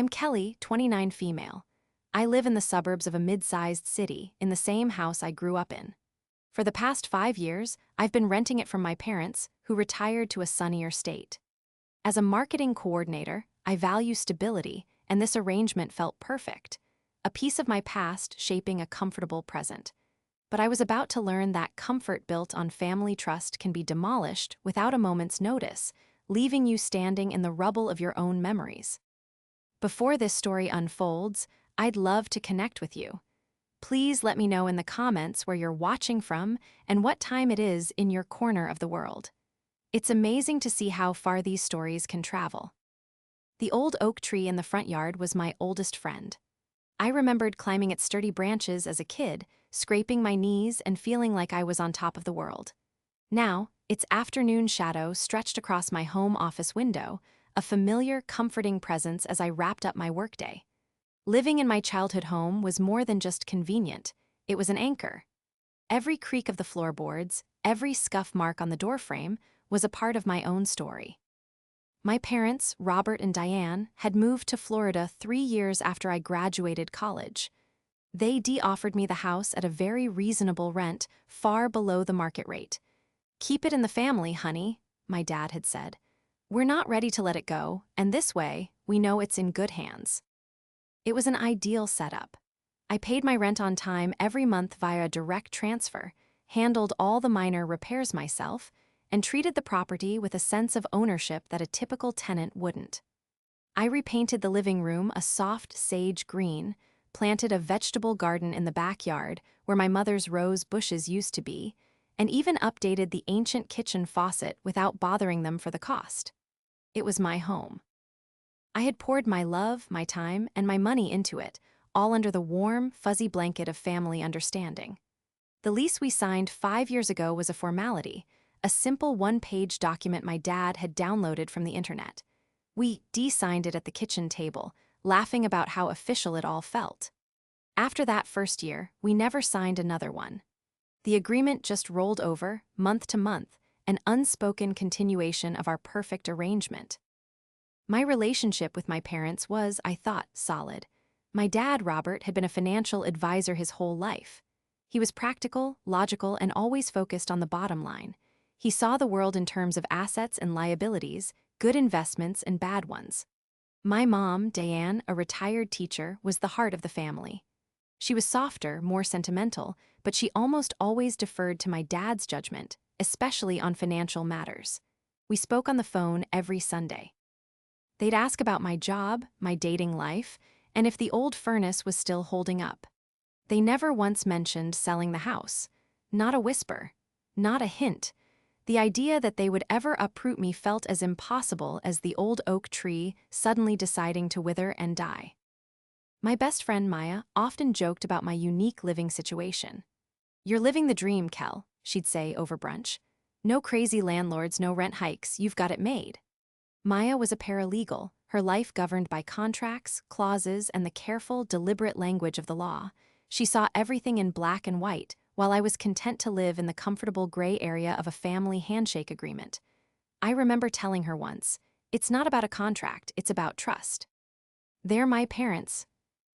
I'm Kelly, 29 female. I live in the suburbs of a mid-sized city in the same house I grew up in. For the past 5 years, I've been renting it from my parents, who retired to a sunnier state. As a marketing coordinator, I value stability, and this arrangement felt perfect. A piece of my past shaping a comfortable present. But I was about to learn that comfort built on family trust can be demolished without a moment's notice, leaving you standing in the rubble of your own memories. Before this story unfolds, I'd love to connect with you. Please let me know in the comments where you're watching from and what time it is in your corner of the world. It's amazing to see how far these stories can travel. The old oak tree in the front yard was my oldest friend. I remembered climbing its sturdy branches as a kid, scraping my knees and feeling like I was on top of the world. Now, its afternoon shadow stretched across my home office window, a familiar, comforting presence as I wrapped up my workday. Living in my childhood home was more than just convenient, it was an anchor. Every creak of the floorboards, every scuff mark on the doorframe was a part of my own story. My parents, Robert and Diane, had moved to Florida 3 years after I graduated college. They offered me the house at a very reasonable rent, far below the market rate. "Keep it in the family, honey," my dad had said. "We're not ready to let it go, and this way, we know it's in good hands." It was an ideal setup. I paid my rent on time every month via a direct transfer, handled all the minor repairs myself, and treated the property with a sense of ownership that a typical tenant wouldn't. I repainted the living room a soft sage green, planted a vegetable garden in the backyard where my mother's rose bushes used to be, and even updated the ancient kitchen faucet without bothering them for the cost. It was my home. I had poured my love, my time, and my money into it, all under the warm, fuzzy blanket of family understanding. The lease we signed 5 years ago was a formality, a simple one-page document my dad had downloaded from the internet. We de-signed it at the kitchen table, laughing about how official it all felt. After that first year, we never signed another one. The agreement just rolled over, month to month, an unspoken continuation of our perfect arrangement. My relationship with my parents was, I thought, solid. My dad, Robert, had been a financial advisor his whole life. He was practical, logical, and always focused on the bottom line. He saw the world in terms of assets and liabilities, good investments and bad ones. My mom, Diane, a retired teacher, was the heart of the family. She was softer, more sentimental, but she almost always deferred to my dad's judgment, especially on financial matters. We spoke on the phone every Sunday. They'd ask about my job, my dating life, and if the old furnace was still holding up. They never once mentioned selling the house. Not a whisper. Not a hint. The idea that they would ever uproot me felt as impossible as the old oak tree suddenly deciding to wither and die. My best friend Maya often joked about my unique living situation. "You're living the dream, Kel," she'd say over brunch. "No crazy landlords, no rent hikes, you've got it made." Maya was a paralegal, her life governed by contracts, clauses, and the careful, deliberate language of the law. She saw everything in black and white, while I was content to live in the comfortable gray area of a family handshake agreement. I remember telling her once, "It's not about a contract, it's about trust." They're my parents.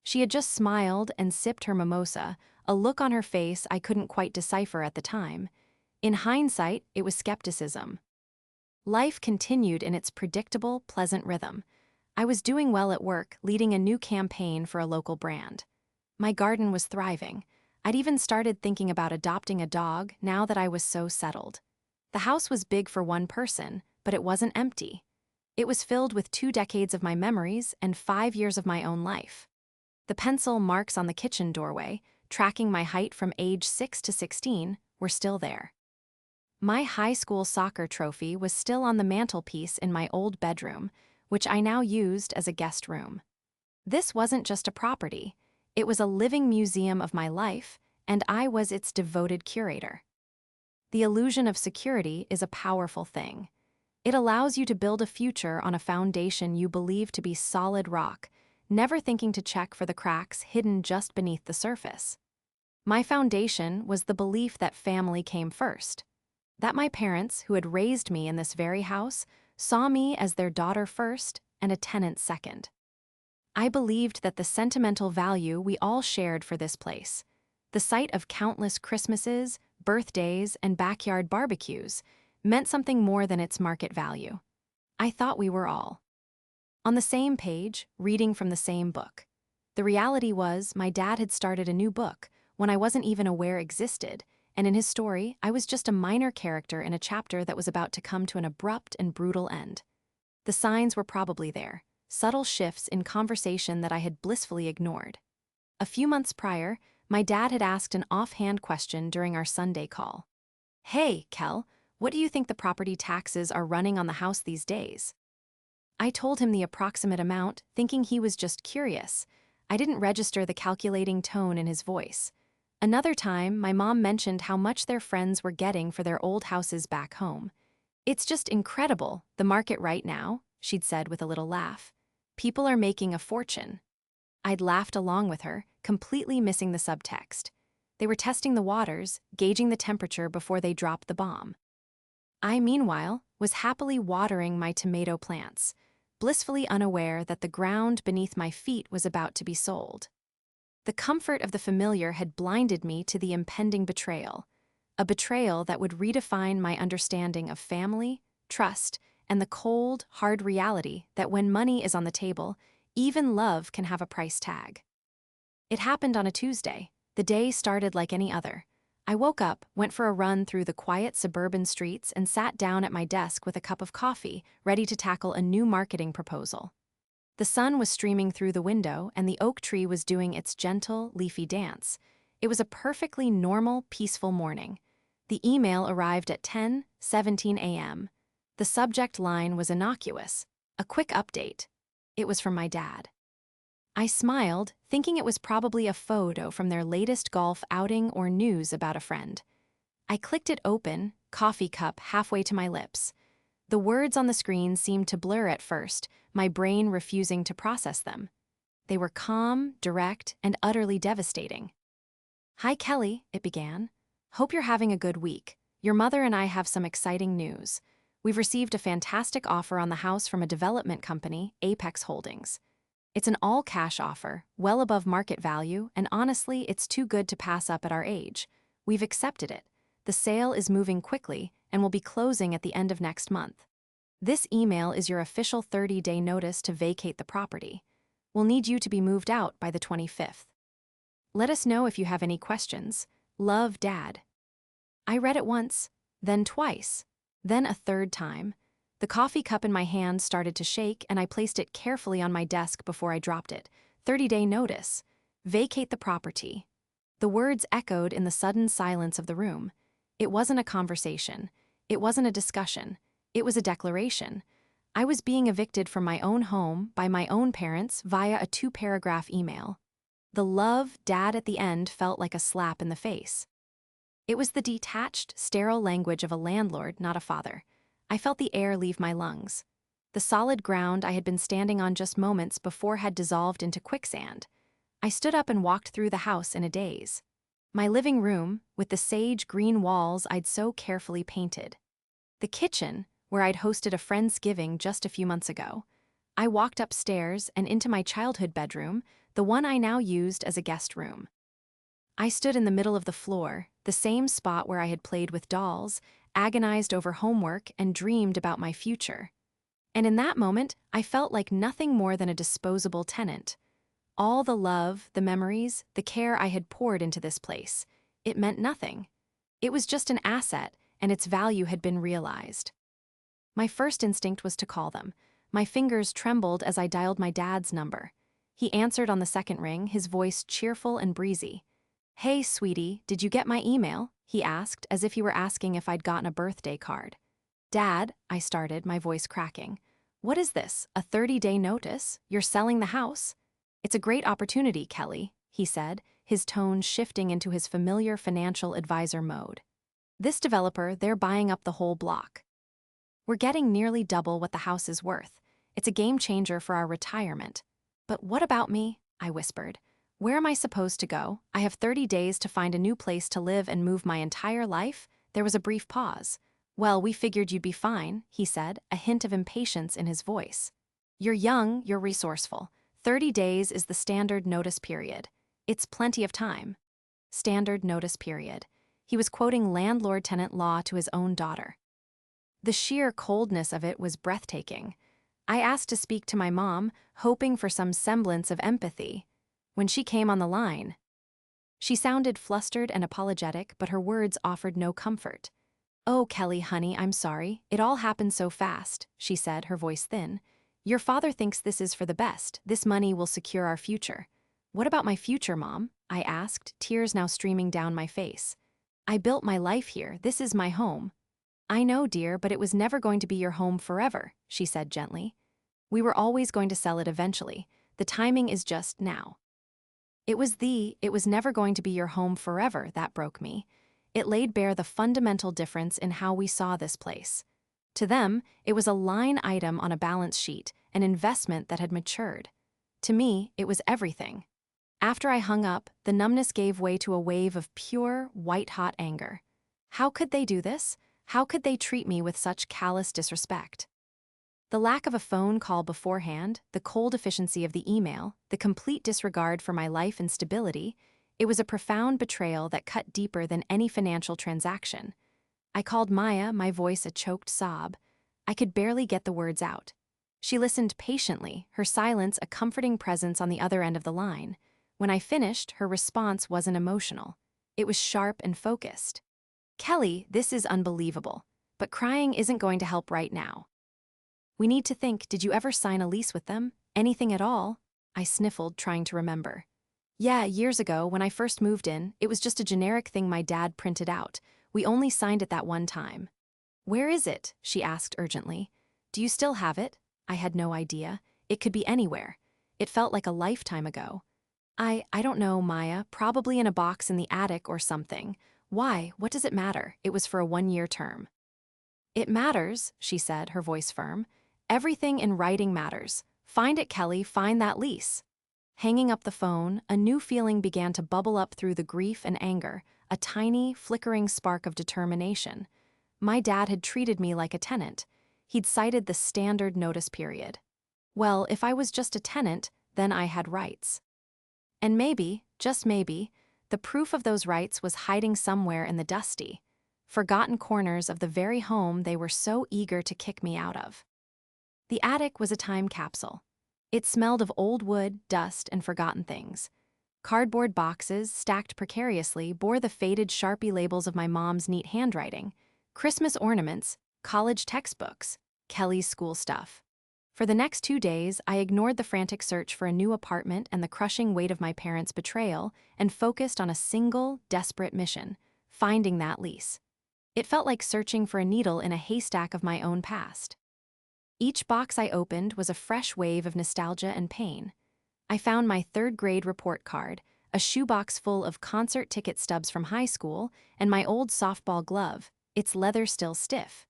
She had just smiled and sipped her mimosa, a look on her face I couldn't quite decipher at the time. In hindsight, it was skepticism. Life continued in its predictable, pleasant rhythm. I was doing well at work, leading a new campaign for a local brand. My garden was thriving. I'd even started thinking about adopting a dog now that I was so settled. The house was big for one person, but it wasn't empty. It was filled with 2 decades of my memories and 5 years of my own life. The pencil marks on the kitchen doorway, tracking my height from age 6 to 16, were still there. My high school soccer trophy was still on the mantelpiece in my old bedroom, which I now used as a guest room. This wasn't just a property. It was a living museum of my life, and I was its devoted curator. The illusion of security is a powerful thing. It allows you to build a future on a foundation you believe to be solid rock, never thinking to check for the cracks hidden just beneath the surface. My foundation was the belief that family came first, that my parents, who had raised me in this very house, saw me as their daughter first and a tenant second. I believed that the sentimental value we all shared for this place, the sight of countless Christmases, birthdays, and backyard barbecues, meant something more than its market value. I thought we were all on the same page, reading from the same book. The reality was, my dad had started a new book, one I wasn't even aware existed, and in his story, I was just a minor character in a chapter that was about to come to an abrupt and brutal end. The signs were probably there, subtle shifts in conversation that I had blissfully ignored. A few months prior, my dad had asked an offhand question during our Sunday call. "Hey, Kel, what do you think the property taxes are running on the house these days?" I told him the approximate amount, thinking he was just curious. I didn't register the calculating tone in his voice. Another time, my mom mentioned how much their friends were getting for their old houses back home. "It's just incredible, the market right now," she'd said with a little laugh. "People are making a fortune." I'd laughed along with her, completely missing the subtext. They were testing the waters, gauging the temperature before they dropped the bomb. I, meanwhile, was happily watering my tomato plants, blissfully unaware that the ground beneath my feet was about to be sold. The comfort of the familiar had blinded me to the impending betrayal, a betrayal that would redefine my understanding of family, trust, and the cold, hard reality that when money is on the table, even love can have a price tag. It happened on a Tuesday. The day started like any other. I woke up, went for a run through the quiet suburban streets, and sat down at my desk with a cup of coffee, ready to tackle a new marketing proposal. The sun was streaming through the window, and the oak tree was doing its gentle, leafy dance. It was a perfectly normal, peaceful morning. The email arrived at 10:17 a.m. The subject line was innocuous, a quick update. It was from my dad. I smiled, thinking it was probably a photo from their latest golf outing or news about a friend. I clicked it open, coffee cup halfway to my lips. The words on the screen seemed to blur at first, my brain refusing to process them. They were calm, direct, and utterly devastating. "Hi, Kelly," it began. "Hope you're having a good week. Your mother and I have some exciting news. We've received a fantastic offer on the house from a development company, Apex Holdings. It's an all-cash offer, well above market value, and honestly, it's too good to pass up at our age. We've accepted it. The sale is moving quickly and will be closing at the end of next month. This email is your official 30-day notice to vacate the property. We'll need you to be moved out by the 25th. Let us know if you have any questions. Love, Dad." I read it once, then twice, then a third time. The coffee cup in my hand started to shake, and I placed it carefully on my desk before I dropped it. 30-day notice. Vacate the property. The words echoed in the sudden silence of the room. It wasn't a conversation. It wasn't a discussion. It was a declaration. I was being evicted from my own home by my own parents via a 2-paragraph email. The "love, Dad" at the end felt like a slap in the face. It was the detached, sterile language of a landlord, not a father. I felt the air leave my lungs. The solid ground I had been standing on just moments before had dissolved into quicksand. I stood up and walked through the house in a daze. My living room, with the sage green walls I'd so carefully painted. The kitchen, where I'd hosted a Friendsgiving just a few months ago. I walked upstairs and into my childhood bedroom, the one I now used as a guest room. I stood in the middle of the floor, the same spot where I had played with dolls, agonized over homework, and dreamed about my future. And in that moment, I felt like nothing more than a disposable tenant. All the love, the memories, the care I had poured into this place, it meant nothing. It was just an asset, and its value had been realized. My first instinct was to call them. My fingers trembled as I dialed my dad's number. He answered on the second ring, his voice cheerful and breezy. "Hey, sweetie, did you get my email?" he asked, as if he were asking if I'd gotten a birthday card. "Dad," I started, my voice cracking. "What is this, a 30-day notice? You're selling the house?" "It's a great opportunity, Kelly," he said, his tone shifting into his familiar financial advisor mode. "This developer, they're buying up the whole block. We're getting nearly double what the house is worth. It's a game changer for our retirement." "But what about me?" I whispered. "Where am I supposed to go? I have 30 days to find a new place to live and move my entire life?" There was a brief pause. "Well, we figured you'd be fine," he said, a hint of impatience in his voice. "You're young, you're resourceful. 30 days is the standard notice period. It's plenty of time. Standard notice period. He was quoting landlord-tenant law to his own daughter. The sheer coldness of it was breathtaking. I asked to speak to my mom, hoping for some semblance of empathy. When she came on the line, she sounded flustered and apologetic, but her words offered no comfort. "Oh, Kelly, honey, I'm sorry. It all happened so fast," she said, her voice thin. "Your father thinks this is for the best. This money will secure our future." "What about my future, Mom?" I asked, tears now streaming down my face. "I built my life here. This is my home." "I know, dear, but it was never going to be your home forever," she said gently. "We were always going to sell it eventually. The timing is just now." It was never going to be your home forever that broke me. It laid bare the fundamental difference in how we saw this place. To them, it was a line item on a balance sheet, an investment that had matured. To me, it was everything. After I hung up, the numbness gave way to a wave of pure, white-hot anger. How could they do this? How could they treat me with such callous disrespect? The lack of a phone call beforehand, the cold efficiency of the email, the complete disregard for my life and stability, it was a profound betrayal that cut deeper than any financial transaction. I called Maya, my voice a choked sob. I could barely get the words out. She listened patiently, her silence a comforting presence on the other end of the line. When I finished, her response wasn't emotional. It was sharp and focused. "Kelly, this is unbelievable, but crying isn't going to help right now. We need to think, did you ever sign a lease with them? Anything at all?" I sniffled, trying to remember. "Yeah, years ago, when I first moved in, it was just a generic thing my dad printed out. We only signed it that one time." "Where is it?" she asked urgently. "Do you still have it?" I had no idea. It could be anywhere. It felt like a lifetime ago. I don't know, Maya, probably in a box in the attic or something. Why? What does it matter? It was for a 1-year term." "It matters," she said, her voice firm. "Everything in writing matters. Find it, Kelly, find that lease." Hanging up the phone, a new feeling began to bubble up through the grief and anger, a tiny, flickering spark of determination. My dad had treated me like a tenant. He'd cited the standard notice period. Well, if I was just a tenant, then I had rights. And maybe, just maybe, the proof of those rights was hiding somewhere in the dusty, forgotten corners of the very home they were so eager to kick me out of. The attic was a time capsule. It smelled of old wood, dust, and forgotten things. Cardboard boxes, stacked precariously, bore the faded Sharpie labels of my mom's neat handwriting. Christmas ornaments, college textbooks, Kelly's school stuff. For the next 2 days, I ignored the frantic search for a new apartment and the crushing weight of my parents' betrayal and focused on a single, desperate mission: finding that lease. It felt like searching for a needle in a haystack of my own past. Each box I opened was a fresh wave of nostalgia and pain. I found my 3rd-grade report card, a shoebox full of concert ticket stubs from high school, and my old softball glove, its leather still stiff.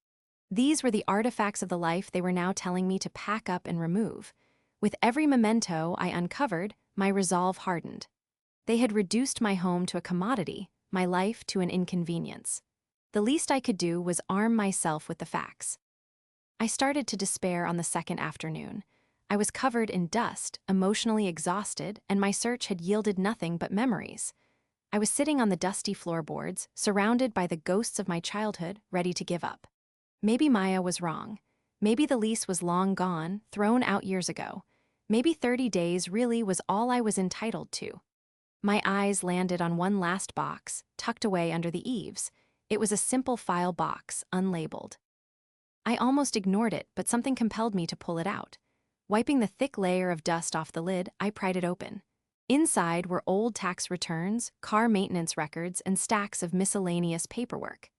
These were the artifacts of the life they were now telling me to pack up and remove. With every memento I uncovered, my resolve hardened. They had reduced my home to a commodity, my life to an inconvenience. The least I could do was arm myself with the facts. I started to despair on the 2nd afternoon. I was covered in dust, emotionally exhausted, and my search had yielded nothing but memories. I was sitting on the dusty floorboards, surrounded by the ghosts of my childhood, ready to give up. Maybe Maya was wrong. Maybe the lease was long gone, thrown out years ago. Maybe 30 days really was all I was entitled to. My eyes landed on one last box, tucked away under the eaves. It was a simple file box, unlabeled. I almost ignored it, but something compelled me to pull it out. Wiping the thick layer of dust off the lid, I pried it open. Inside were old tax returns, car maintenance records, and stacks of miscellaneous paperwork.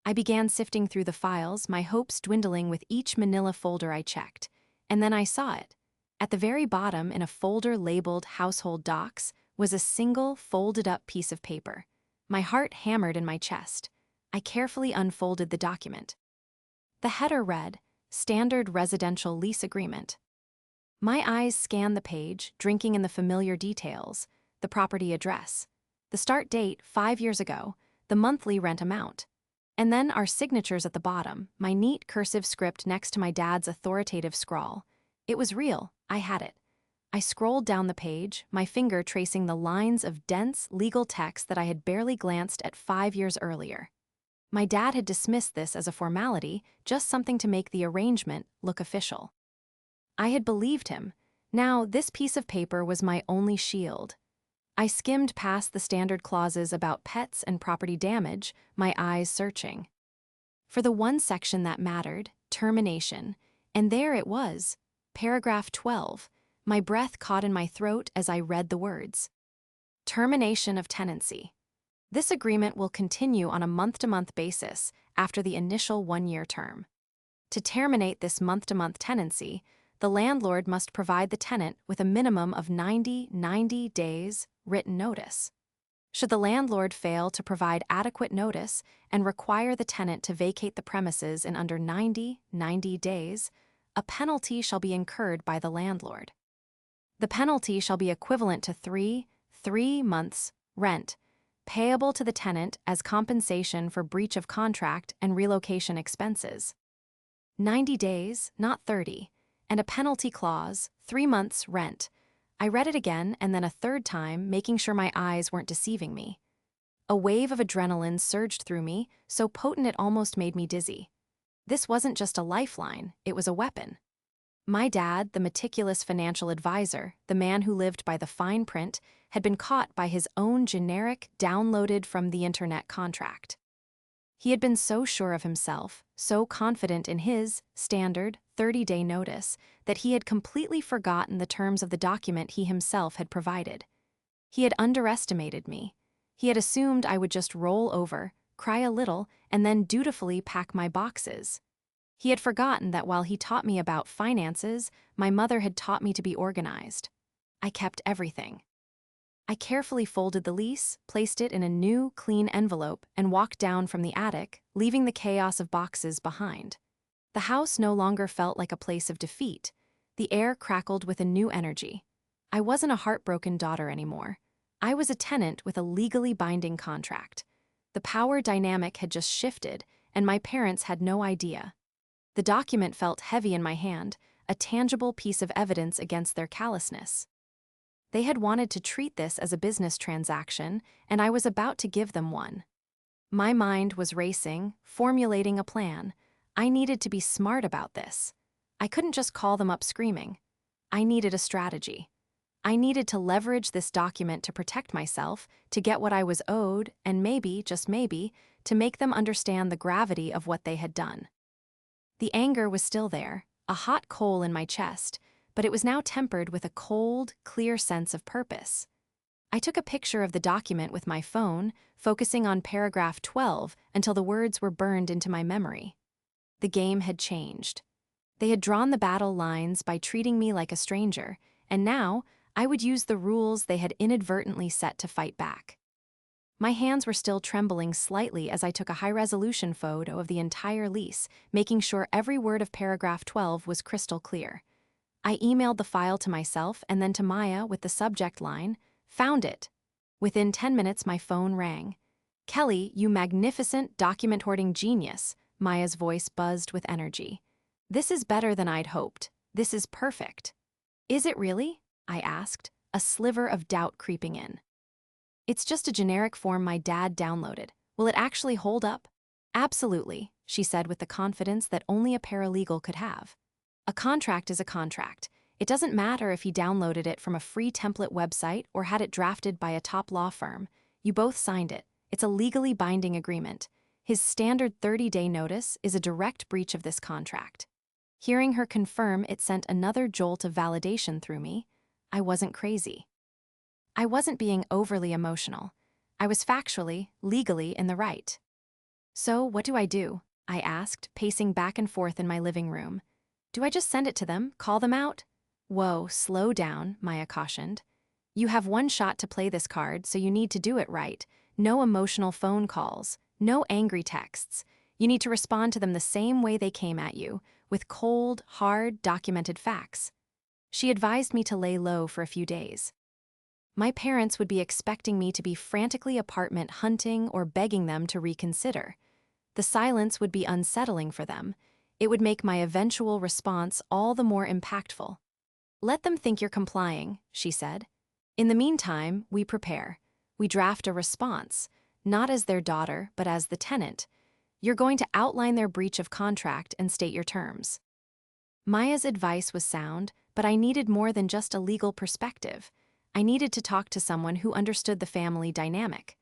I began sifting through the files, my hopes dwindling with each manila folder I checked. And then I saw it. At the very bottom, in a folder labeled Household Docs, was a single, folded-up piece of paper. My heart hammered in my chest. I carefully unfolded the document. The header read, "Standard Residential Lease Agreement." My eyes scanned the page, drinking in the familiar details: the property address, the start date 5 years ago, the monthly rent amount. And then our signatures at the bottom, my neat cursive script next to my dad's authoritative scrawl. It was real. I had it. I scrolled down the page, my finger tracing the lines of dense, legal text that I had barely glanced at 5 years earlier. My dad had dismissed this as a formality, just something to make the arrangement look official. I had believed him. Now, this piece of paper was my only shield. I skimmed past the standard clauses about pets and property damage, my eyes searching for the one section that mattered, termination, and there it was, paragraph 12. My breath caught in my throat as I read the words. Termination of tenancy. This agreement will continue on a month-to-month basis after the initial 1-year term. To terminate this month-to-month tenancy, the landlord must provide the tenant with a minimum of 90 days written notice. Should the landlord fail to provide adequate notice and require the tenant to vacate the premises in under 90 days, a penalty shall be incurred by the landlord. The penalty shall be equivalent to 3 months' rent, payable to the tenant as compensation for breach of contract and relocation expenses. 90 days, not 30, and a penalty clause, 3 months' rent. I read it again and then a third time, making sure my eyes weren't deceiving me. A wave of adrenaline surged through me, so potent it almost made me dizzy. This wasn't just a lifeline, it was a weapon. My dad, the meticulous financial advisor, the man who lived by the fine print, had been caught by his own generic, downloaded from the internet contract. He had been so sure of himself, so confident in his standard 30-day notice, that he had completely forgotten the terms of the document he himself had provided. He had underestimated me. He had assumed I would just roll over, cry a little, and then dutifully pack my boxes. He had forgotten that while he taught me about finances, my mother had taught me to be organized. I kept everything. I carefully folded the lease, placed it in a new, clean envelope, and walked down from the attic, leaving the chaos of boxes behind. The house no longer felt like a place of defeat. The air crackled with a new energy. I wasn't a heartbroken daughter anymore. I was a tenant with a legally binding contract. The power dynamic had just shifted, and my parents had no idea. The document felt heavy in my hand, a tangible piece of evidence against their callousness. They had wanted to treat this as a business transaction, and I was about to give them one. My mind was racing, formulating a plan. I needed to be smart about this. I couldn't just call them up screaming. I needed a strategy. I needed to leverage this document to protect myself, to get what I was owed, and maybe, just maybe, to make them understand the gravity of what they had done. The anger was still there, a hot coal in my chest, but it was now tempered with a cold, clear sense of purpose. I took a picture of the document with my phone, focusing on paragraph 12 until the words were burned into my memory. The game had changed. They had drawn the battle lines by treating me like a stranger, and now I would use the rules they had inadvertently set to fight back. My hands were still trembling slightly as I took a high-resolution photo of the entire lease, making sure every word of paragraph 12 was crystal clear. I emailed the file to myself and then to Maya with the subject line, "Found it." Within 10 minutes, my phone rang. "Kelly, you magnificent document-hoarding genius," Maya's voice buzzed with energy. "This is better than I'd hoped. This is perfect." "Is it really?" I asked, a sliver of doubt creeping in. "It's just a generic form my dad downloaded. Will it actually hold up?" "Absolutely," she said with the confidence that only a paralegal could have. "A contract is a contract. It doesn't matter if he downloaded it from a free template website or had it drafted by a top law firm. You both signed it. It's a legally binding agreement. His standard 30-day notice is a direct breach of this contract." Hearing her confirm it sent another jolt of validation through me. I wasn't crazy. I wasn't being overly emotional. I was factually, legally in the right. "So, what do I do?" I asked, pacing back and forth in my living room. "Do I just send it to them, call them out?" "Whoa, slow down," Maya cautioned. "You have one shot to play this card, so you need to do it right. No emotional phone calls, no angry texts. You need to respond to them the same way they came at you, with cold, hard, documented facts." She advised me to lay low for a few days. My parents would be expecting me to be frantically apartment hunting or begging them to reconsider. The silence would be unsettling for them. It would make my eventual response all the more impactful. Let them think you're complying, she said. In the meantime, we prepare. We draft a response, not as their daughter, but as the tenant. You're going to outline their breach of contract and state your terms. Maya's advice was sound, but I needed more than just a legal perspective. I needed to talk to someone who understood the family dynamic.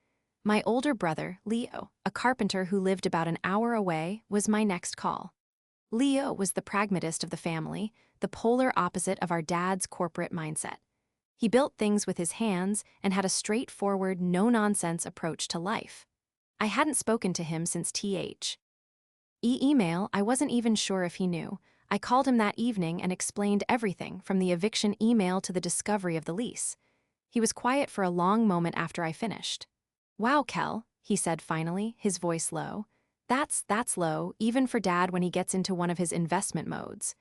My older brother, Leo, a carpenter who lived about an hour away, was my next call. Leo was the pragmatist of the family, the polar opposite of our dad's corporate mindset. He built things with his hands and had a straightforward, no-nonsense approach to life. I hadn't spoken to him since email. I wasn't even sure if he knew. I called him that evening and explained everything from the eviction email to the discovery of the lease. He was quiet for a long moment after I finished. "Wow, Kel," he said finally, his voice low. That's low, even for Dad when he gets into one of his investment modes."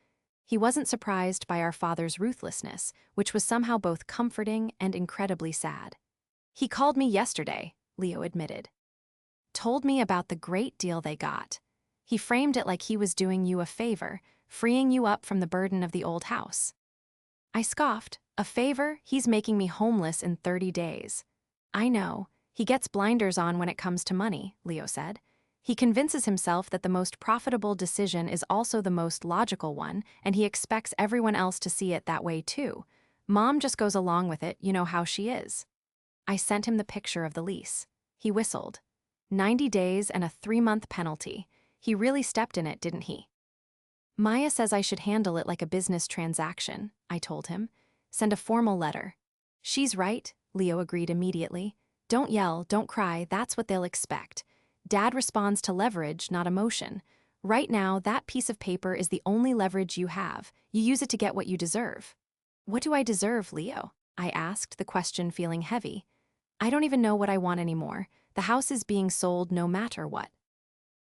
He wasn't surprised by our father's ruthlessness, which was somehow both comforting and incredibly sad. "He called me yesterday," Leo admitted. "Told me about the great deal they got. He framed it like he was doing you a favor, freeing you up from the burden of the old house." I scoffed. "A favor? He's making me homeless in 30 days. "I know. He gets blinders on when it comes to money," Leo said. "He convinces himself that the most profitable decision is also the most logical one, and he expects everyone else to see it that way too. Mom just goes along with it, you know how she is." I sent him the picture of the lease. He whistled. 90 days and a 3-month penalty. He really stepped in it, didn't he? "Maya says I should handle it like a business transaction," I told him. "Send a formal letter." "She's right," Leo agreed immediately. "Don't yell, don't cry, that's what they'll expect. Dad responds to leverage, not emotion. Right now, that piece of paper is the only leverage you have. You use it to get what you deserve." "What do I deserve, Leo?" I asked, the question feeling heavy. "I don't even know what I want anymore. The house is being sold no matter what."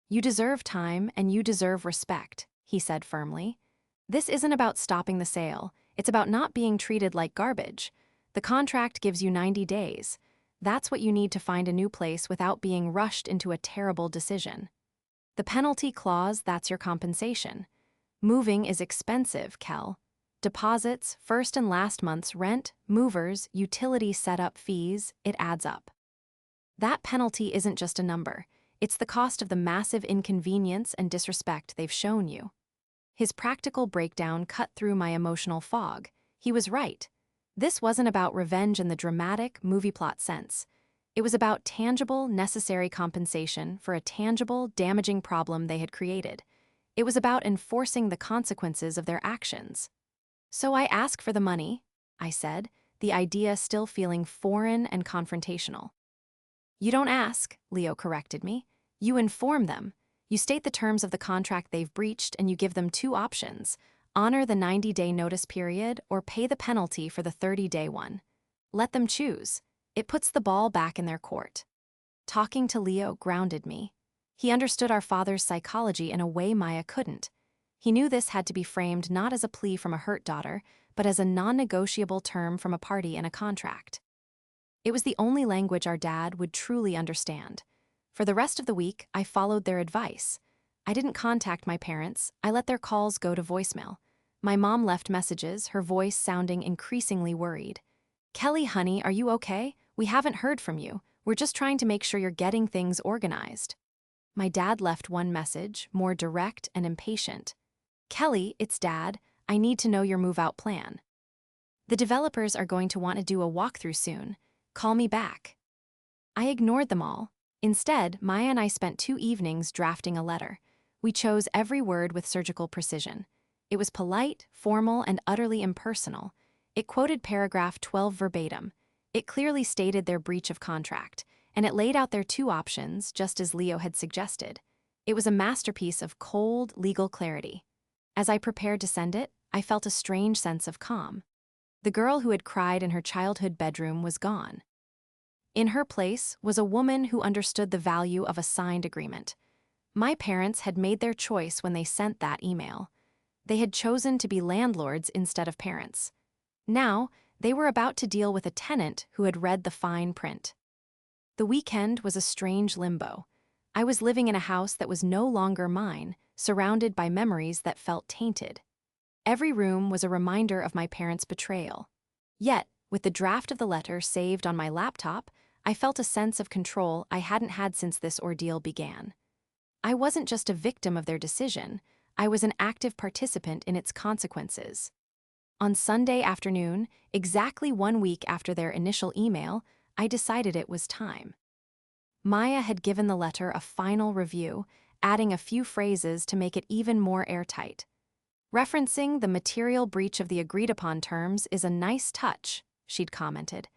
"You deserve time and you deserve respect," he said firmly. "This isn't about stopping the sale. It's about not being treated like garbage. The contract gives you 90 days. That's what you need to find a new place without being rushed into a terrible decision. The penalty clause, that's your compensation. Moving is expensive, Kel. Deposits, first and last month's rent, movers, utility setup fees, it adds up. That penalty isn't just a number. It's the cost of the massive inconvenience and disrespect they've shown you." His practical breakdown cut through my emotional fog. He was right. This wasn't about revenge in the dramatic, movie plot sense. It was about tangible, necessary compensation for a tangible, damaging problem they had created. It was about enforcing the consequences of their actions. "So I ask for the money," I said, the idea still feeling foreign and confrontational. "You don't ask," Leo corrected me. "You inform them. You state the terms of the contract they've breached and you give them 2 options. Honor the 90-day notice period or pay the penalty for the 30-day one. Let them choose. It puts the ball back in their court." Talking to Leo grounded me. He understood our father's psychology in a way Maya couldn't. He knew this had to be framed not as a plea from a hurt daughter, but as a non-negotiable term from a party in a contract. It was the only language our dad would truly understand. For the rest of the week, I followed their advice. I didn't contact my parents. I let their calls go to voicemail. My mom left messages, her voice sounding increasingly worried. "Kelly, honey, are you okay? We haven't heard from you. We're just trying to make sure you're getting things organized." My dad left one message, more direct and impatient. "Kelly, it's Dad. I need to know your move-out plan. The developers are going to want to do a walkthrough soon. Call me back." I ignored them all. Instead, Maya and I spent 2 evenings drafting a letter. We chose every word with surgical precision. It was polite, formal, and utterly impersonal. It quoted paragraph 12 verbatim. It clearly stated their breach of contract, and it laid out their 2 options, just as Leo had suggested. It was a masterpiece of cold, legal clarity. As I prepared to send it, I felt a strange sense of calm. The girl who had cried in her childhood bedroom was gone. In her place was a woman who understood the value of a signed agreement. My parents had made their choice when they sent that email. They had chosen to be landlords instead of parents. Now, they were about to deal with a tenant who had read the fine print. The weekend was a strange limbo. I was living in a house that was no longer mine, surrounded by memories that felt tainted. Every room was a reminder of my parents' betrayal. Yet, with the draft of the letter saved on my laptop, I felt a sense of control I hadn't had since this ordeal began. I wasn't just a victim of their decision, I was an active participant in its consequences. On Sunday afternoon, exactly 1 week after their initial email, I decided it was time. Maya had given the letter a final review, adding a few phrases to make it even more airtight. Referencing the material breach of the agreed-upon terms is a nice touch, she'd commented.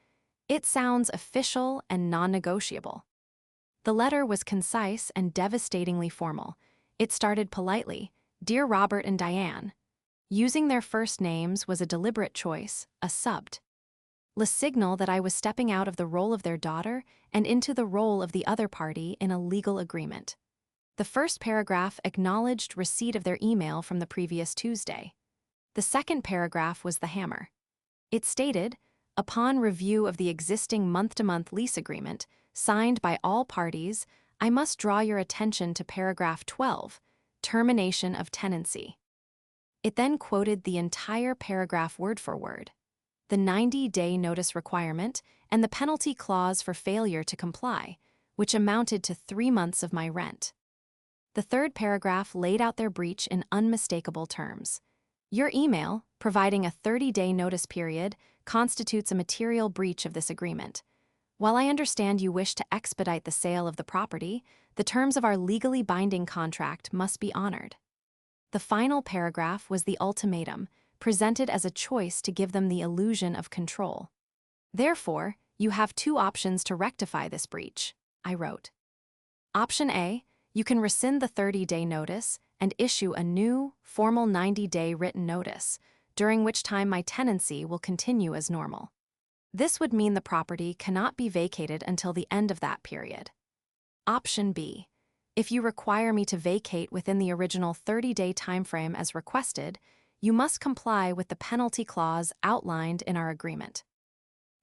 It sounds official and non-negotiable. The letter was concise and devastatingly formal. It started politely, "Dear Robert and Diane." Using their first names was a deliberate choice, a subbed. The signal that I was stepping out of the role of their daughter and into the role of the other party in a legal agreement. The first paragraph acknowledged receipt of their email from the previous Tuesday. The second paragraph was the hammer. It stated, "Upon review of the existing month-to-month lease agreement, signed by all parties, I must draw your attention to paragraph 12, termination of tenancy." It then quoted the entire paragraph word for word. The 90-day notice requirement, and the penalty clause for failure to comply, which amounted to 3 months of my rent. The third paragraph laid out their breach in unmistakable terms. Your email, providing a 30-day notice period, constitutes a material breach of this agreement. While I understand you wish to expedite the sale of the property, the terms of our legally binding contract must be honored. The final paragraph was the ultimatum, presented as a choice to give them the illusion of control. Therefore, you have 2 options to rectify this breach, I wrote. Option A, you can rescind the 30-day notice and issue a new, formal 90-day written notice, during which time my tenancy will continue as normal. This would mean the property cannot be vacated until the end of that period. Option B, if you require me to vacate within the original 30-day timeframe as requested, you must comply with the penalty clause outlined in our agreement.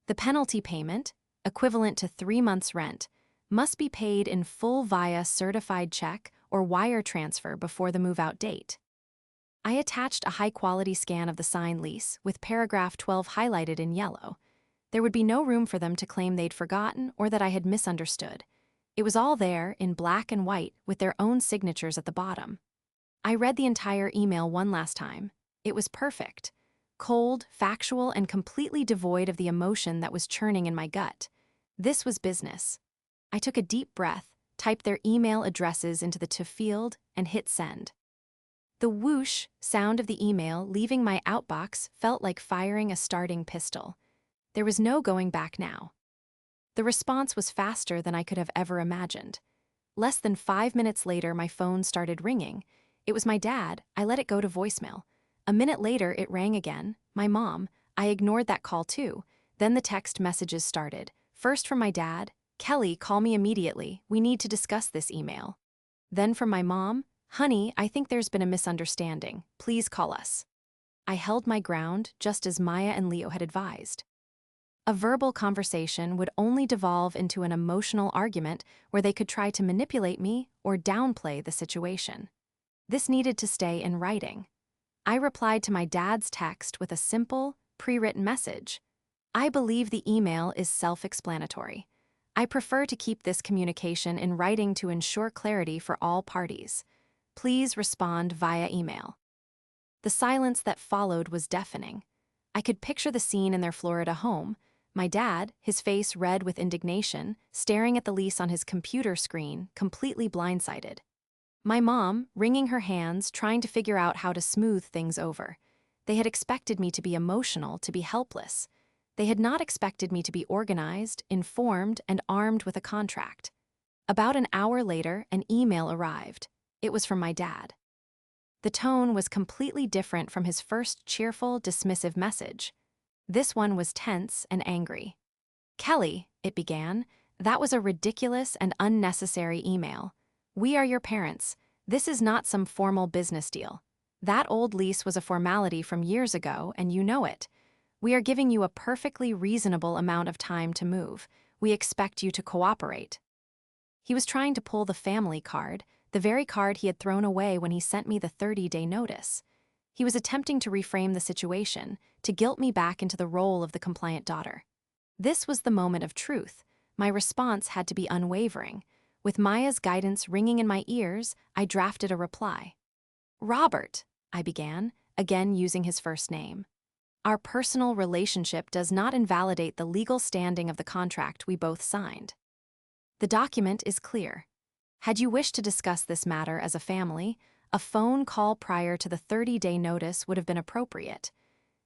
The penalty payment, equivalent to 3 months' rent, must be paid in full via certified check or wire transfer before the move-out date. I attached a high-quality scan of the signed lease with paragraph 12 highlighted in yellow. There would be no room for them to claim they'd forgotten or that I had misunderstood. It was all there in black and white with their own signatures at the bottom. I read the entire email one last time. It was perfect. Cold, factual, and completely devoid of the emotion that was churning in my gut. This was business. I took a deep breath, typed their email addresses into the to field, and hit send. The whoosh sound of the email leaving my outbox felt like firing a starting pistol. There was no going back now. The response was faster than I could have ever imagined. Less than 5 minutes later, my phone started ringing. It was my dad. I let it go to voicemail. A minute later, it rang again. My mom. I ignored that call too. Then the text messages started. First from my dad, "Kelly, call me immediately. We need to discuss this email." Then from my mom, "Honey, I think there's been a misunderstanding. Please call us." I held my ground, just as Maya and Leo had advised. A verbal conversation would only devolve into an emotional argument where they could try to manipulate me or downplay the situation. This needed to stay in writing. I replied to my dad's text with a simple, pre-written message. I believe the email is self-explanatory. I prefer to keep this communication in writing to ensure clarity for all parties. Please respond via email. The silence that followed was deafening. I could picture the scene in their Florida home. My dad, his face red with indignation, staring at the lease on his computer screen, completely blindsided. My mom, wringing her hands, trying to figure out how to smooth things over. They had expected me to be emotional, to be helpless. They had not expected me to be organized, informed, and armed with a contract. About an hour later, an email arrived. It was from my dad. The tone was completely different from his first cheerful, dismissive message. This one was tense and angry. "Kelly," it began, "that was a ridiculous and unnecessary email. We are your parents. This is not some formal business deal. That old lease was a formality from years ago, and you know it. We are giving you a perfectly reasonable amount of time to move. We expect you to cooperate." He was trying to pull the family card, the very card he had thrown away when he sent me the 30-day notice. He was attempting to reframe the situation, to guilt me back into the role of the compliant daughter. This was the moment of truth. My response had to be unwavering. With Maya's guidance ringing in my ears, I drafted a reply. "Robert," I began, again using his first name. "Our personal relationship does not invalidate the legal standing of the contract we both signed. The document is clear. Had you wished to discuss this matter as a family, a phone call prior to the 30-day notice would have been appropriate.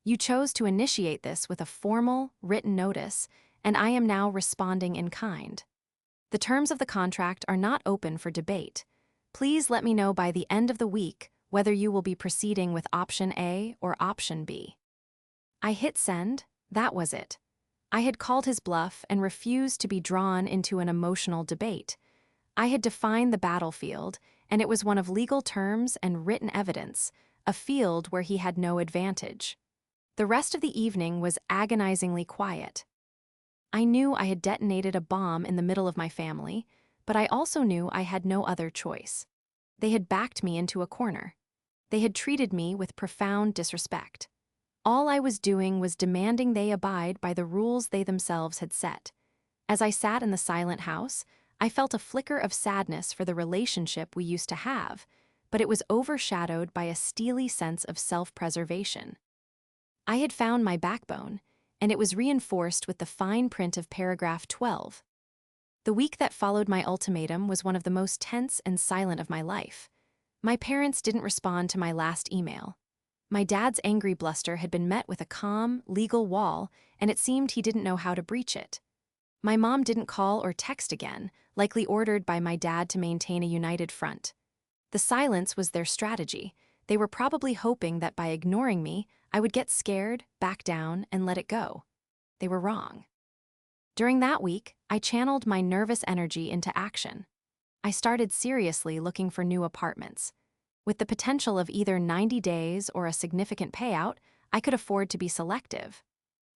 You chose to initiate this with a formal, written notice, and I am now responding in kind. The terms of the contract are not open for debate. Please let me know by the end of the week whether you will be proceeding with option A or option B." I hit send. That was it. I had called his bluff and refused to be drawn into an emotional debate. I had defined the battlefield, and it was one of legal terms and written evidence, a field where he had no advantage. The rest of the evening was agonizingly quiet. I knew I had detonated a bomb in the middle of my family, but I also knew I had no other choice. They had backed me into a corner. They had treated me with profound disrespect. All I was doing was demanding they abide by the rules they themselves had set. As I sat in the silent house, I felt a flicker of sadness for the relationship we used to have, but it was overshadowed by a steely sense of self-preservation. I had found my backbone, and it was reinforced with the fine print of paragraph 12. The week that followed my ultimatum was one of the most tense and silent of my life. My parents didn't respond to my last email. My dad's angry bluster had been met with a calm, legal wall, and it seemed he didn't know how to breach it. My mom didn't call or text again, likely ordered by my dad to maintain a united front. The silence was their strategy. They were probably hoping that by ignoring me, I would get scared, back down, and let it go. They were wrong. During that week, I channeled my nervous energy into action. I started seriously looking for new apartments. With the potential of either 90 days or a significant payout, I could afford to be selective.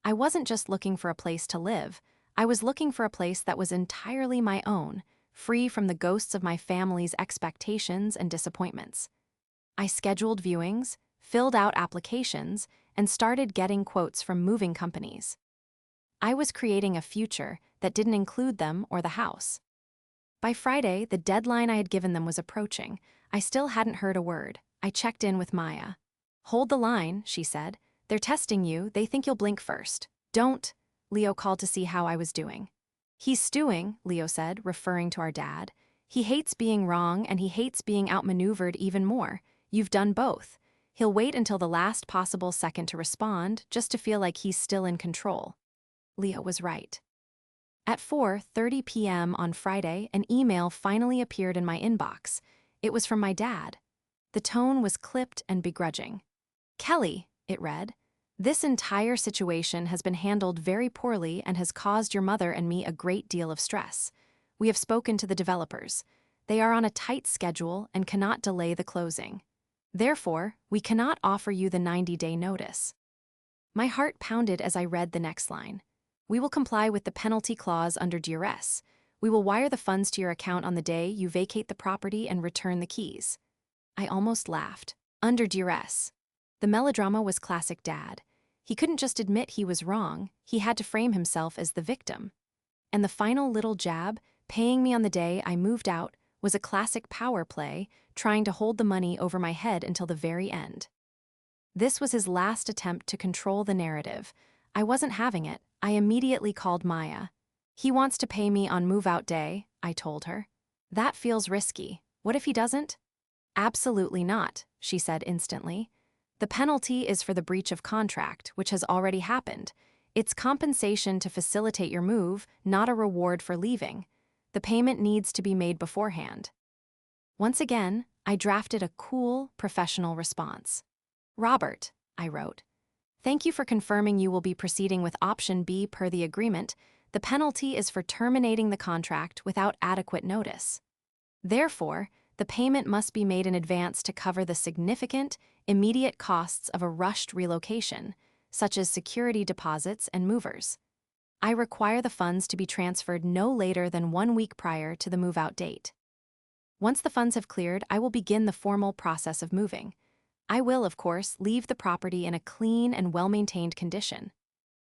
I wasn't just looking for a place to live. I was looking for a place that was entirely my own, free from the ghosts of my family's expectations and disappointments. I scheduled viewings, filled out applications, and started getting quotes from moving companies. I was creating a future that didn't include them or the house. By Friday, the deadline I had given them was approaching. I still hadn't heard a word. I checked in with Maya. "Hold the line," she said. "They're testing you. They think you'll blink first." "Don't," Leo called to see how I was doing. "He's stewing," Leo said, referring to our dad. "He hates being wrong, and he hates being outmaneuvered even more. You've done both. He'll wait until the last possible second to respond, just to feel like he's still in control." Leo was right. At 4:30 p.m. on Friday, an email finally appeared in my inbox. It was from my dad. The tone was clipped and begrudging. "Kelly," it read, "this entire situation has been handled very poorly and has caused your mother and me a great deal of stress. We have spoken to the developers. They are on a tight schedule and cannot delay the closing. Therefore, we cannot offer you the 90-day notice." My heart pounded as I read the next line. "We will comply with the penalty clause under duress. We will wire the funds to your account on the day you vacate the property and return the keys." I almost laughed. Under duress. The melodrama was classic Dad. He couldn't just admit he was wrong, he had to frame himself as the victim. And the final little jab, paying me on the day I moved out, was a classic power play, trying to hold the money over my head until the very end. This was his last attempt to control the narrative. I wasn't having it. I immediately called Maya. "He wants to pay me on move-out day," I told her. "That feels risky. What if he doesn't?" "Absolutely not," she said instantly. "The penalty is for the breach of contract, which has already happened. It's compensation to facilitate your move, not a reward for leaving. The payment needs to be made beforehand." Once again, I drafted a cool, professional response. "Robert," I wrote, "thank you for confirming you will be proceeding with option B per the agreement. The penalty is for terminating the contract without adequate notice. Therefore, the payment must be made in advance to cover the significant, immediate costs of a rushed relocation, such as security deposits and movers. I require the funds to be transferred no later than 1 week prior to the move-out date. Once the funds have cleared, I will begin the formal process of moving. I will, of course, leave the property in a clean and well-maintained condition.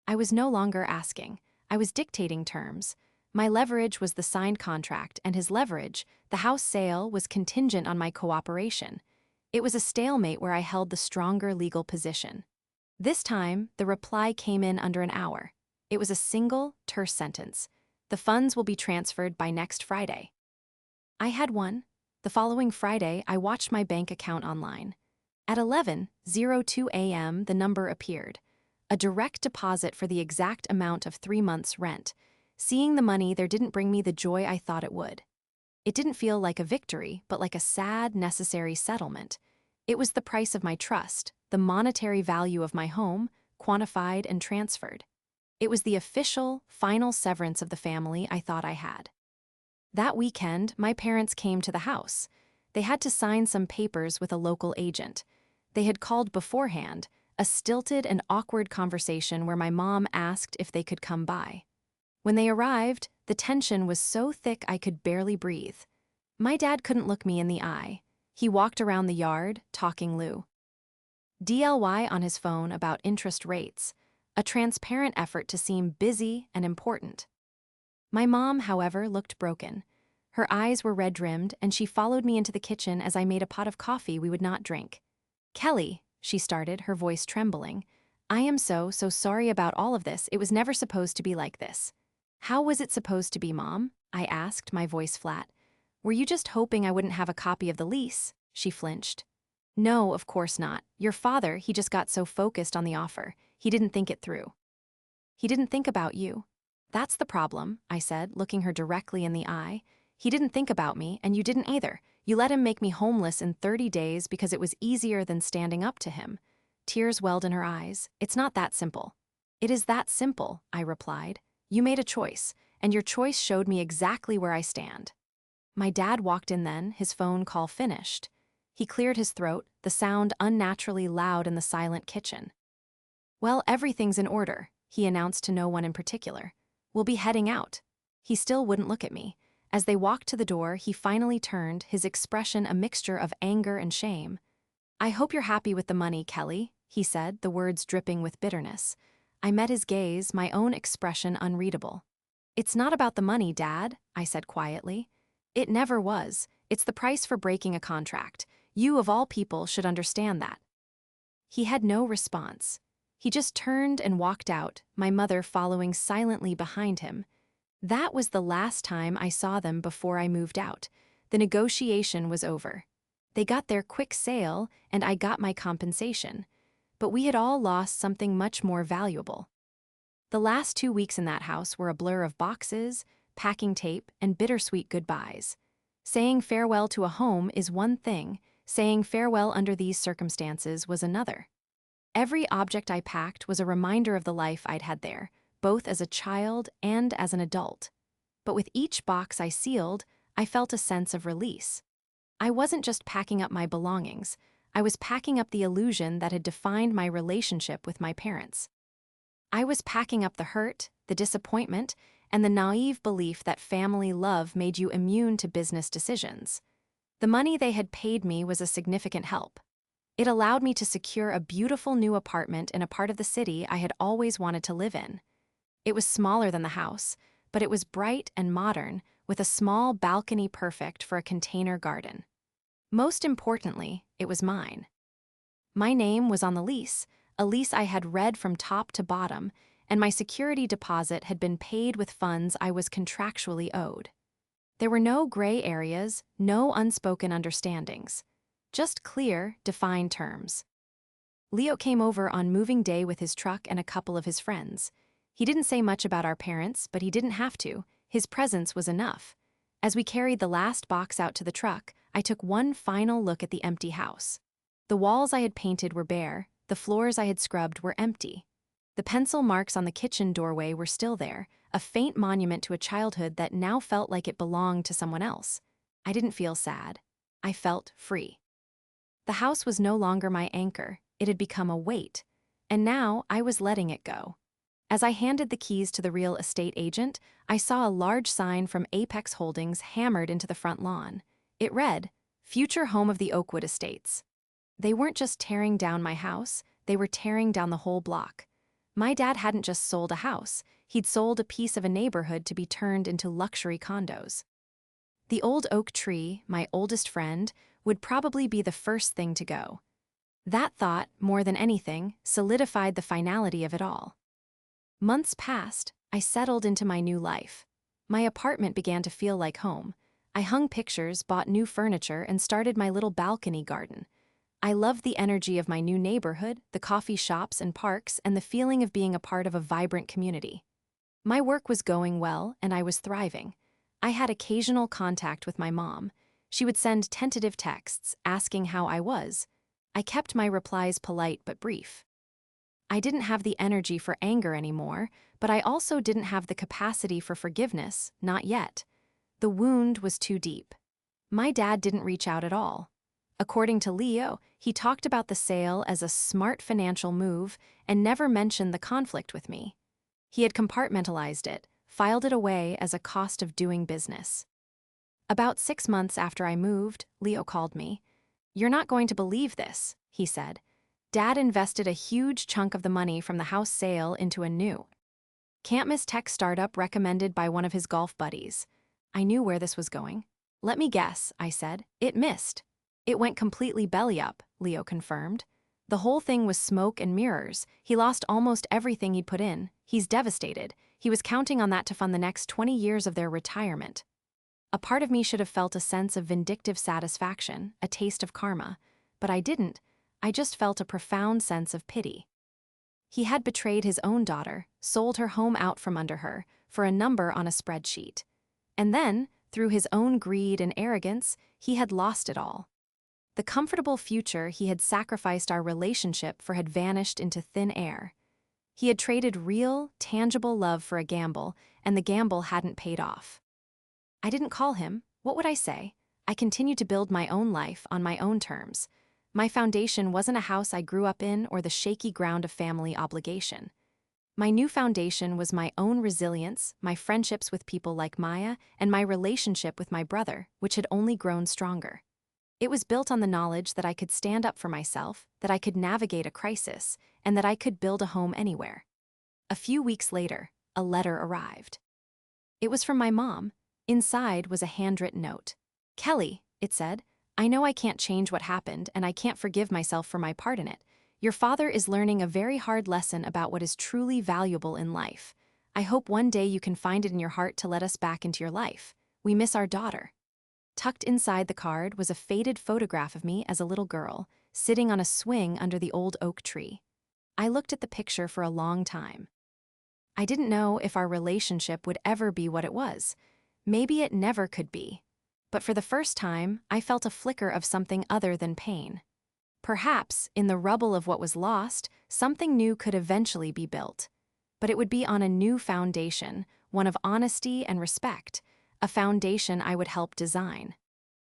I was no longer asking. I was dictating terms. My leverage was the signed contract, and his leverage, the house sale, was contingent on my cooperation. It was a stalemate where I held the stronger legal position. This time, the reply came in under an hour. It was a single, terse sentence. The funds will be transferred by next Friday. I had one. The following Friday, I watched my bank account online. At 11:02 a.m., the number appeared. A direct deposit for the exact amount of 3 months' rent. Seeing the money there didn't bring me the joy I thought it would. It didn't feel like a victory, but like a sad, necessary settlement. It was the price of my trust, the monetary value of my home, quantified and transferred. It was the official, final severance of the family I thought I had. That weekend, my parents came to the house. They had to sign some papers with a local agent. They had called beforehand, a stilted and awkward conversation where my mom asked if they could come by. When they arrived, the tension was so thick I could barely breathe. My dad couldn't look me in the eye. He walked around the yard, talking Lou. DLY on his phone about interest rates, a transparent effort to seem busy and important. My mom, however, looked broken. Her eyes were red-rimmed, and she followed me into the kitchen as I made a pot of coffee we would not drink. "Kelly," she started, her voice trembling, "I am so sorry about all of this. It was never supposed to be like this." "How was it supposed to be, Mom?" I asked, my voice flat. "Were you just hoping I wouldn't have a copy of the lease?" She flinched. "No, of course not. Your father, he just got so focused on the offer. He didn't think it through. He didn't think about you." "That's the problem," I said, looking her directly in the eye. "He didn't think about me, and you didn't either. You let him make me homeless in 30 days because it was easier than standing up to him." Tears welled in her eyes. "It's not that simple." "It is that simple," I replied. "You made a choice, and your choice showed me exactly where I stand." My dad walked in then, his phone call finished. He cleared his throat, the sound unnaturally loud in the silent kitchen. "Well, everything's in order," he announced to no one in particular. "We'll be heading out." He still wouldn't look at me. As they walked to the door, he finally turned, his expression a mixture of anger and shame. "I hope you're happy with the money, Kelly," he said, the words dripping with bitterness. I met his gaze, my own expression unreadable. "It's not about the money, Dad," I said quietly. "It never was. It's the price for breaking a contract. You, of all people, should understand that." He had no response. He just turned and walked out, my mother following silently behind him. That was the last time I saw them before I moved out. The negotiation was over. They got their quick sale, and I got my compensation. But we had all lost something much more valuable. The last 2 weeks in that house were a blur of boxes, packing tape, and bittersweet goodbyes. Saying farewell to a home is one thing, saying farewell under these circumstances was another. Every object I packed was a reminder of the life I'd had there, both as a child and as an adult. But with each box I sealed, I felt a sense of release. I wasn't just packing up my belongings, I was packing up the illusion that had defined my relationship with my parents. I was packing up the hurt, the disappointment, and the naive belief that family love made you immune to business decisions. The money they had paid me was a significant help. It allowed me to secure a beautiful new apartment in a part of the city I had always wanted to live in. It was smaller than the house, but it was bright and modern, with a small balcony perfect for a container garden. Most importantly, it was mine. My name was on the lease, a lease I had read from top to bottom, and my security deposit had been paid with funds I was contractually owed. There were no gray areas, no unspoken understandings. Just clear, defined terms. Leo came over on moving day with his truck and a couple of his friends. He didn't say much about our parents, but he didn't have to. His presence was enough. As we carried the last box out to the truck, I took one final look at the empty house. The walls I had painted were bare, the floors I had scrubbed were empty. The pencil marks on the kitchen doorway were still there, a faint monument to a childhood that now felt like it belonged to someone else. I didn't feel sad. I felt free. The house was no longer my anchor, it had become a weight, and now I was letting it go. As I handed the keys to the real estate agent, I saw a large sign from Apex Holdings hammered into the front lawn. It read, "Future Home of the Oakwood Estates." They weren't just tearing down my house, they were tearing down the whole block. My dad hadn't just sold a house, he'd sold a piece of a neighborhood to be turned into luxury condos. The old oak tree, my oldest friend, would probably be the first thing to go. That thought, more than anything, solidified the finality of it all. Months passed, I settled into my new life. My apartment began to feel like home. I hung pictures, bought new furniture, and started my little balcony garden. I loved the energy of my new neighborhood, the coffee shops and parks, and the feeling of being a part of a vibrant community. My work was going well, and I was thriving. I had occasional contact with my mom. She would send tentative texts, asking how I was. I kept my replies polite but brief. I didn't have the energy for anger anymore, but I also didn't have the capacity for forgiveness, not yet. The wound was too deep. My dad didn't reach out at all. According to Leo, he talked about the sale as a smart financial move and never mentioned the conflict with me. He had compartmentalized it, filed it away as a cost of doing business. About 6 months after I moved, Leo called me. "You're not going to believe this," he said. "Dad invested a huge chunk of the money from the house sale into a new, can't-miss tech startup recommended by one of his golf buddies." I knew where this was going. "Let me guess," I said. "It missed." "It went completely belly up," Leo confirmed. "The whole thing was smoke and mirrors. He lost almost everything he'd put in. He's devastated. He was counting on that to fund the next 20 years of their retirement." A part of me should have felt a sense of vindictive satisfaction, a taste of karma. But I didn't. I just felt a profound sense of pity. He had betrayed his own daughter, sold her home out from under her, for a number on a spreadsheet. And then, through his own greed and arrogance, he had lost it all. The comfortable future he had sacrificed our relationship for had vanished into thin air. He had traded real, tangible love for a gamble, and the gamble hadn't paid off. I didn't call him. What would I say? I continued to build my own life on my own terms. My foundation wasn't a house I grew up in or the shaky ground of family obligation. My new foundation was my own resilience, my friendships with people like Maya, and my relationship with my brother, which had only grown stronger. It was built on the knowledge that I could stand up for myself, that I could navigate a crisis, and that I could build a home anywhere. A few weeks later, a letter arrived. It was from my mom. Inside was a handwritten note. "Kelly," it said, "I know I can't change what happened, and I can't forgive myself for my part in it. Your father is learning a very hard lesson about what is truly valuable in life. I hope one day you can find it in your heart to let us back into your life. We miss our daughter." Tucked inside the card was a faded photograph of me as a little girl, sitting on a swing under the old oak tree. I looked at the picture for a long time. I didn't know if our relationship would ever be what it was. Maybe it never could be. But for the first time, I felt a flicker of something other than pain. Perhaps, in the rubble of what was lost, something new could eventually be built. But it would be on a new foundation, one of honesty and respect, a foundation I would help design.